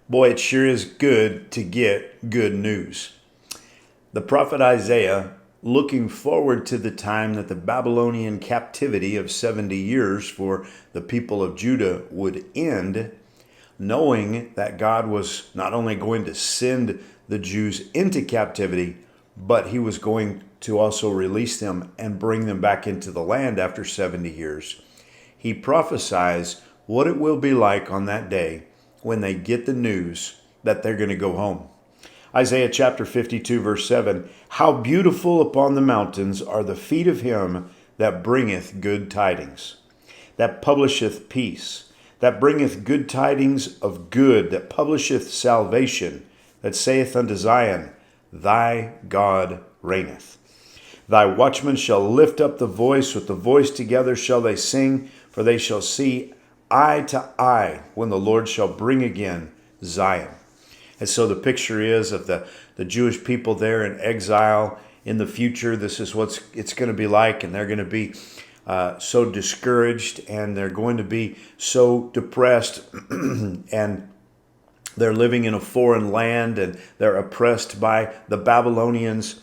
Boy, it sure is good to get good news. The prophet Isaiah, looking forward to the time that the Babylonian captivity of 70 years for the people of Judah would end, knowing that God was not only going to send the Jews into captivity, but he was going to also release them and bring them back into the land after 70 years. He prophesies what it will be like on that day when they get the news that they're going to go home. Isaiah chapter 52 verse 7, how beautiful upon the mountains are the feet of him that bringeth good tidings, that publisheth peace, that bringeth good tidings of good, that publisheth salvation, that saith unto Zion, thy God reigneth. Thy watchmen shall lift up the voice, with the voice together shall they sing, for they shall see eye to eye when the Lord shall bring again Zion. And so the picture is of the Jewish people there in exile in the future. This is what it's going to be like, and they're going to be so discouraged, and they're going to be so depressed, and they're living in a foreign land, and they're oppressed by the Babylonians,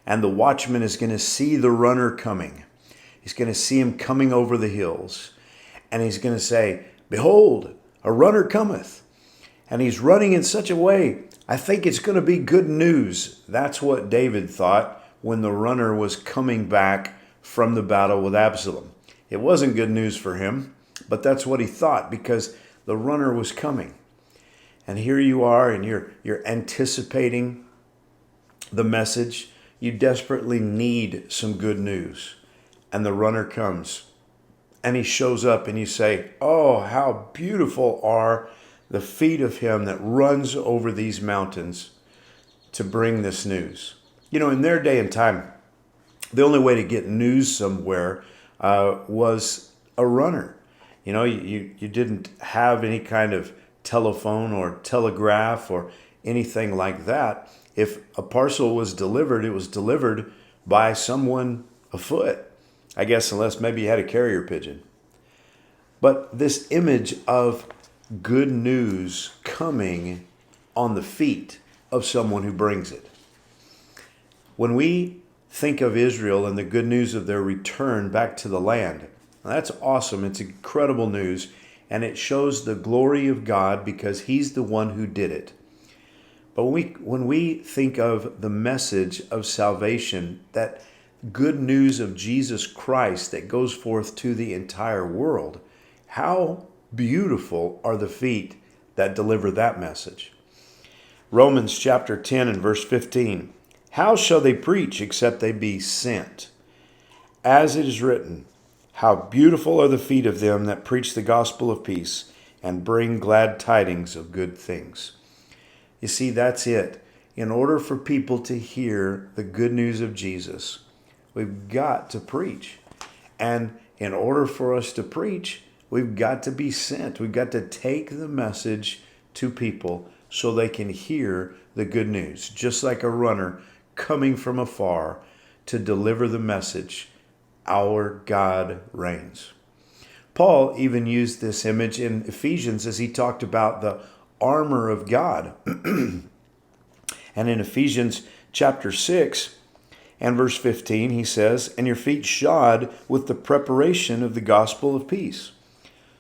and the watchman is going to see the runner coming. He's going to see him coming over the hills. And he's going to say, behold, a runner cometh. And he's running in such a way, I think it's going to be good news. That's what David thought when the runner was coming back from the battle with Absalom. It wasn't good news for him, but that's what he thought because the runner was coming. And here you are, and you're anticipating the message. You desperately need some good news. And the runner comes. And he shows up, and you say, oh, how beautiful are the feet of him that runs over these mountains to bring this news. You know, in their day and time, the only way to get news somewhere was a runner. You know, you didn't have any kind of telephone or telegraph or anything like that. If a parcel was delivered, it was delivered by someone afoot. I guess unless maybe you had a carrier pigeon. But this image of good news coming on the feet of someone who brings it. When we think of Israel and the good news of their return back to the land, that's awesome. It's incredible news. And it shows the glory of God because he's the one who did it. But when we think of the message of salvation, that good news of Jesus Christ that goes forth to the entire world, how beautiful are the feet that deliver that message. Romans chapter 10 and verse 15. How shall they preach except they be sent? As it is written, how beautiful are the feet of them that preach the gospel of peace and bring glad tidings of good things. You see, that's it. In order for people to hear the good news of Jesus, we've got to preach. And in order for us to preach, we've got to be sent. We've got to take the message to people so they can hear the good news. Just like a runner coming from afar to deliver the message, our God reigns. Paul even used this image in Ephesians as he talked about the armor of God. And in Ephesians chapter 6, and verse 15, he says, and your feet shod with the preparation of the gospel of peace.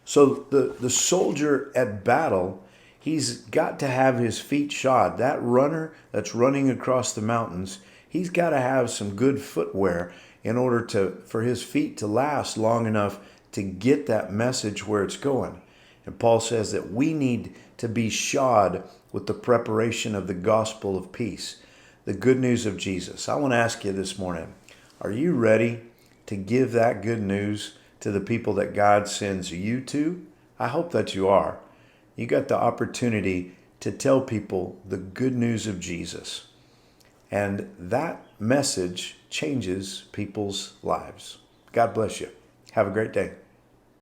So the soldier at battle, he's got to have his feet shod. That runner that's running across the mountains, he's got to have some good footwear in order for his feet to last long enough to get that message where it's going. And Paul says that we need to be shod with the preparation of the gospel of peace. The good news of Jesus. I want to ask you this morning, are you ready to give that good news to the people that God sends you to? I hope that you are. You got the opportunity to tell people the good news of Jesus. And that message changes people's lives. God bless you. Have a great day.